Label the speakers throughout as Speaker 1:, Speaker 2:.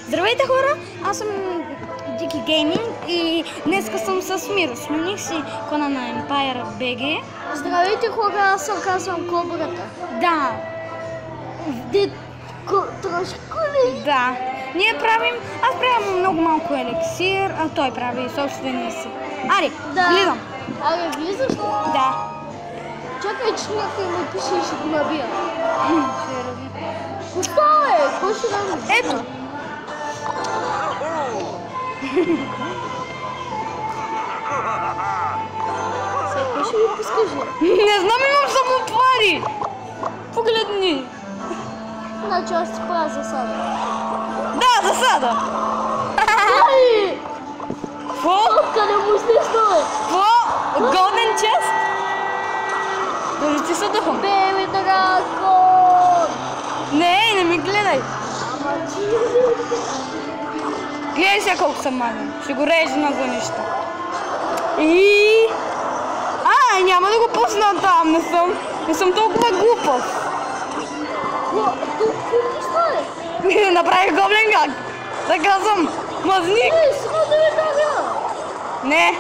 Speaker 1: Здравейте хора, аз съм Дики Гейминг и днеска съм с Миро. Смених си икона на Empire BG.
Speaker 2: Здравейте хора, аз съм казвам Кобрата.
Speaker 1: Да.
Speaker 2: Трошко ли?
Speaker 1: Да. Ние правим, аз правим много малко елексир, а той прави собствения си. Ари, влизам.
Speaker 2: Аре, влизаш ли?
Speaker 1: Да.
Speaker 2: Чакай, че някой ме пише и ще го набия. Остава е, кой ще да ми?
Speaker 1: Ето.
Speaker 2: Сега, кой ще ми подскажи?
Speaker 1: Не знам, имам самотвари. Погледни.
Speaker 2: Значи аз ти правя засада.
Speaker 1: Да, засада.
Speaker 2: Ай!
Speaker 1: Какво?
Speaker 2: Откъде му снесно, бе?
Speaker 1: Какво? Golden chest? Дори ти са духом.
Speaker 2: Беби дракон!
Speaker 1: Не ми гледай.
Speaker 2: Ама ти...
Speaker 1: Гледай сега колко съм мален. Ще го режа на вънища. И... няма да го пусна там. Не съм толкова глупав.
Speaker 2: Тук какво е?
Speaker 1: Направих гоблин гак. Така съм мазник.
Speaker 2: Ей, сега да ме давя!
Speaker 1: Не,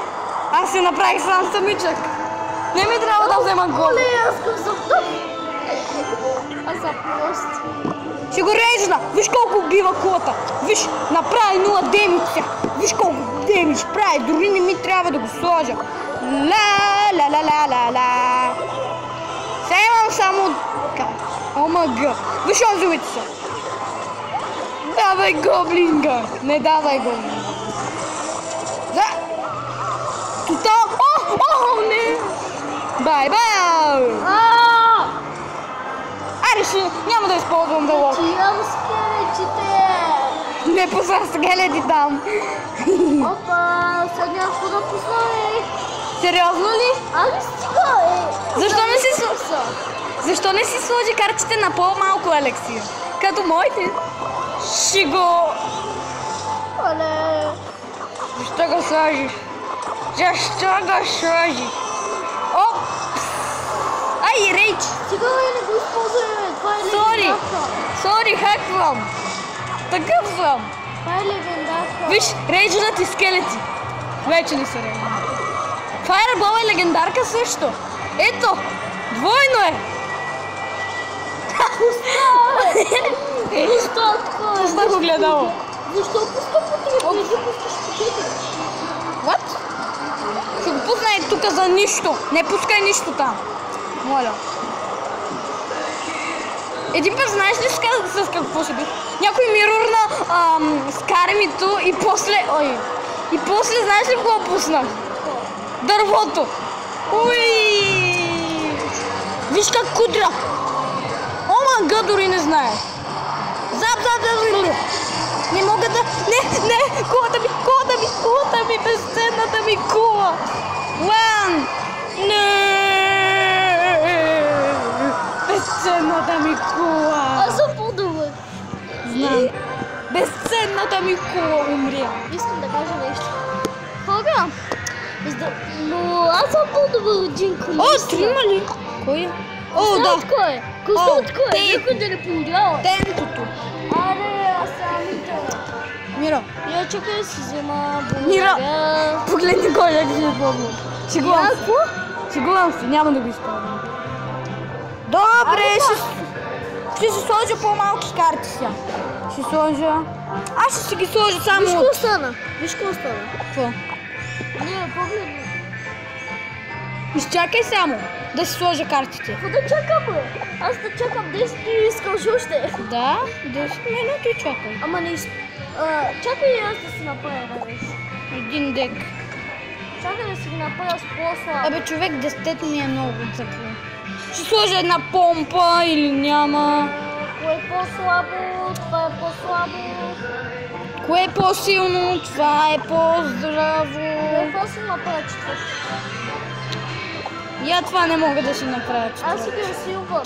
Speaker 1: аз си направих сам самичък. Не ми трябва да взема гоблин.
Speaker 2: Оле, аз към съм тук! Аз съм прост.
Speaker 1: Ще го режна. Виж колко убива кулата. Виж, направи 0 демидж. Виж колко демидж прави. Дори не ми трябва да го сложа. Ла. Сега имам само... Омага. Виж озовица. Давай гоблинга. Не давай гоблинга. За. Тотал. О, не. Бай. Аре, няма да използвам дълъг.
Speaker 2: Ти имам скелетите!
Speaker 1: Не пусна скелети там.
Speaker 2: Опа, сега някакво да пусна,
Speaker 1: Сериозно ли?
Speaker 2: Ами стига,
Speaker 1: Защо не си сложи картите на по-малко елексир? Като моите. Ще го...
Speaker 2: Оле!
Speaker 1: Защо го сложиш? Оп! Ай, рейдж!
Speaker 2: Стига, не го използваме, това е легендарка.
Speaker 1: Сори, хаквам. Такъв съм.
Speaker 2: Това е легендарка.
Speaker 1: Виж, рейджнати скелети. Вече ли са рейджнати? Fireball е легендарка също. Ето, двойно е.
Speaker 2: Защо такова?
Speaker 1: Пусна го гледало.
Speaker 2: Защо пуска по 3? Преди пускаш по 4.
Speaker 1: What? Ще го пусна и тук за нищо. Не пускай нищо там. Моля. Един път знаеш ли с какво ще бих? Някой мирорна скаремито и после... И после знаеш ли какво пуснах? Дървото. Виж как кудря. Омага, дори не знае. Не мога да... Не! Колата ми, безценната ми кола. Безценната ми кола.
Speaker 2: Аз съм по-добър.
Speaker 1: Знам. Безценната ми кола умря.
Speaker 2: Искам да кажа нещо. Хора, но аз съм по-добър от Джинко.
Speaker 1: Трима ли? Кой е?
Speaker 2: Костотко е. Костотко е. Някой да не поудява.
Speaker 1: Тентото.
Speaker 2: Аре, аз самите.
Speaker 1: Миро.
Speaker 2: Я чакай си взема.
Speaker 1: Миро. Погледни кой як ще използвам. Шегувам се, няма да го използвам. Добре, ще си сложа по-малки карти сега. Ще сложа... Аз ще си ги сложа само
Speaker 2: Виж какво стана.
Speaker 1: Какво?
Speaker 2: Не, погледни.
Speaker 1: Изчакай само да си сложа картите.
Speaker 2: Какво да чакам, бе? Аз да чакам 10 и искаш още.
Speaker 1: Да, 10 минути чакай.
Speaker 2: Ама не искам. Чакай и аз да си направя нещо.
Speaker 1: Един дек.
Speaker 2: Чакай да си ги направя с по-слабо.
Speaker 1: Абе, човек, 10 ми е много цъпво. Ще сложа една помпа или няма.
Speaker 2: Кое е по-слабо? Това е по-слабо.
Speaker 1: Кое е по-силно? Това е по-здраво.
Speaker 2: Кое е по-силно направя четвърто?
Speaker 1: Я това не мога да си направя
Speaker 2: Аз си ги усилвам.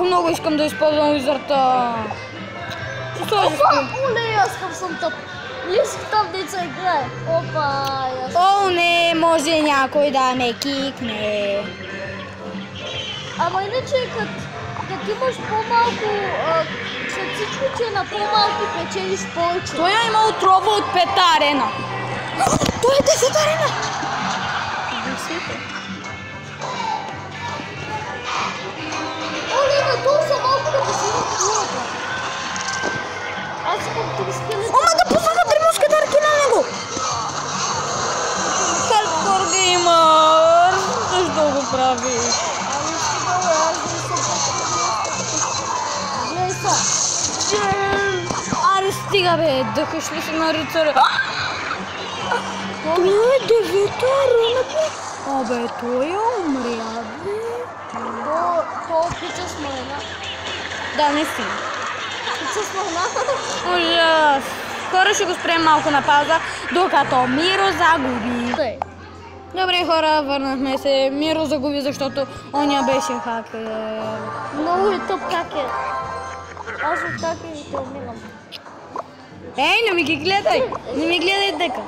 Speaker 1: Много искам да използвам визарта. Ще сложа
Speaker 2: Оле, аз към съм тъп. Искам там деца играе.
Speaker 1: Не, може някой да ме кикне.
Speaker 2: Ама иначе, като имаш по-малко, след всичко че на по-малки печелиш повече.
Speaker 1: Той е имал отрова от 5-та арена. Той е 10-та арена.
Speaker 2: 10-та. Оле, на това са малко да посилят колата. Аз искам 3 скелета.
Speaker 1: Ама да пуснаха 3 мускетарки на него. Хардкор геймър. Защо го правиш?
Speaker 2: Ами стига, бе, аз да съм. Гледай са.
Speaker 1: Аре стига бе, дъхаш ли се на рицаря? Това е 9-та арена бе. Абе, той е умря бе.
Speaker 2: То пича с малина.
Speaker 1: Да, наистина.
Speaker 2: Пича с малина.
Speaker 1: Ужас. Хора, ще го спрем малко на пауза, докато Миро загуби. Добре хора, върнахме се. Миро загуби, защото оня беше хакер.
Speaker 2: Много е тъп хакер. Аз от хакерите умирам.
Speaker 1: Ей, не ми ги гледай! Не ми гледай дека.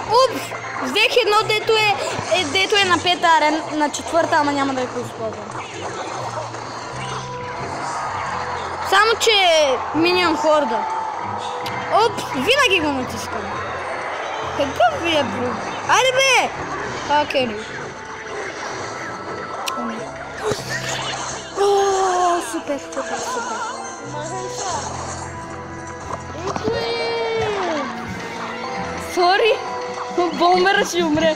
Speaker 1: Упс! Взех едно, дето е на 5-та арена, на 4-та, ама няма да го използвам. Само, че минимум хорда. Упс! Винаги го натискам. Какъв ви е бро? Айде бе! Хакери. О, супер, супер, супер. Сори, бомбера ще умре.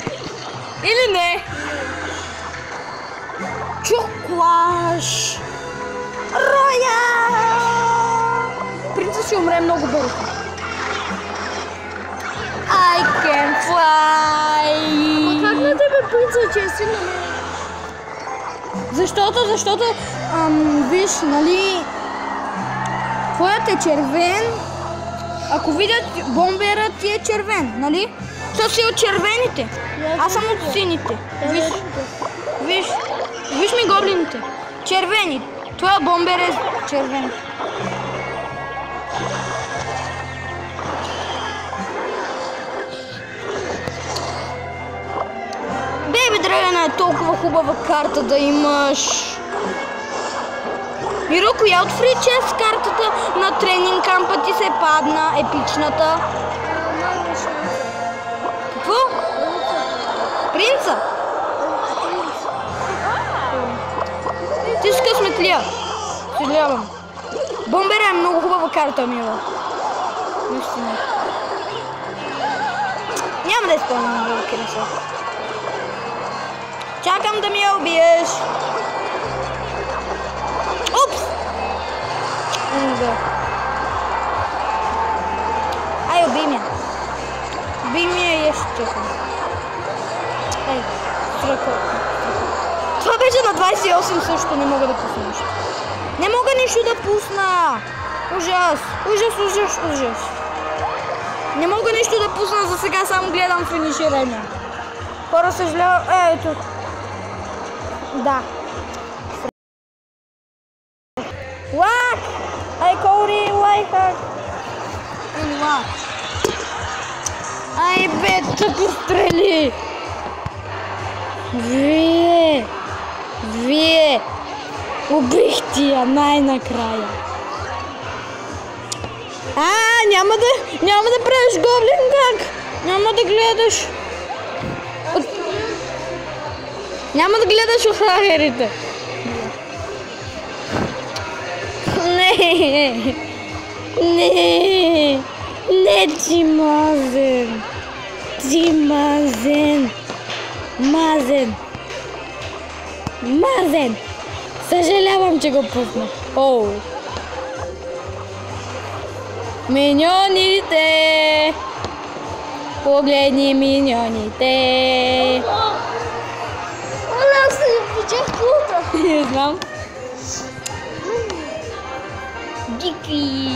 Speaker 1: Или не? Чоклаш! Роя! Принцът ще умре много бързо. I can fly!
Speaker 2: Как на тебе принца, че е силно?
Speaker 1: Защото, виж, нали, твоят е червен, ако видят бомбера ти е червен, нали? Са си от червените, аз съм от сините. Виж ми гоблините, червени, твоя бомбер е червен. Беби Драгана е толкова хубава карта да имаш. Миро, коя от фри чест картата на тренинг кампа ти се падна, епичната? Какво? Принца? Ти си късметлия. Съжалявам. Бомбера е много хубава карта, Миро. Наистина. Няма да изпълням велики ресурс. Чакам да ми я убиеш. Упс! Ай, убий ме. Убий ме и еш чакам. Ей, сръка. Това беше на 28 също, не мога да пусна нищо. Не мога нищо да пусна. Ужас, ужас, ужас, ужас. Не мога нищо да пусна, за сега само гледам финиширане. Хора, съжалявам. Ето. Да. Лак! Ай, Коури, лайфхак! Лак! Ай, бе, тъпи стрели! Вие! Убихте я най-накрая! Няма да правиш гоблин как? Няма да гледаш! Няма да гледаш охрагерите. Не, Мазен. Съжалявам, че го пуснах. Миньоните. Погледни миньоните.
Speaker 2: Аз се видях кулата.
Speaker 1: Не знам. Гики.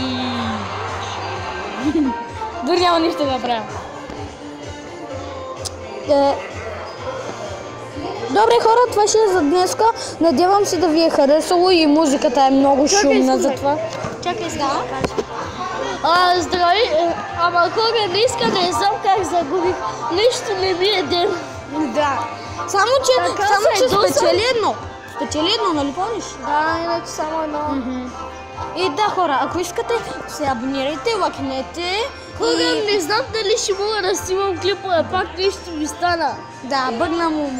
Speaker 1: Дори няма нищо да правя. Добре хора, това ще е за днеска. Надявам се да ви е харесало и музиката е много шумна затова.
Speaker 2: Чакай сега. Здрави, ама хора, днеска не знам как загубих. Нещо не ми е ден.
Speaker 1: Да. Само че спечели едно. Спечели едно, нали помниш?
Speaker 2: Да, иначе само едно.
Speaker 1: И да, хора, ако искате, се абонирайте, лайкнете.
Speaker 2: Хора, не знам дали ще мога да снимам клипове, пак нещо ми стана.
Speaker 1: Да, бъгна му.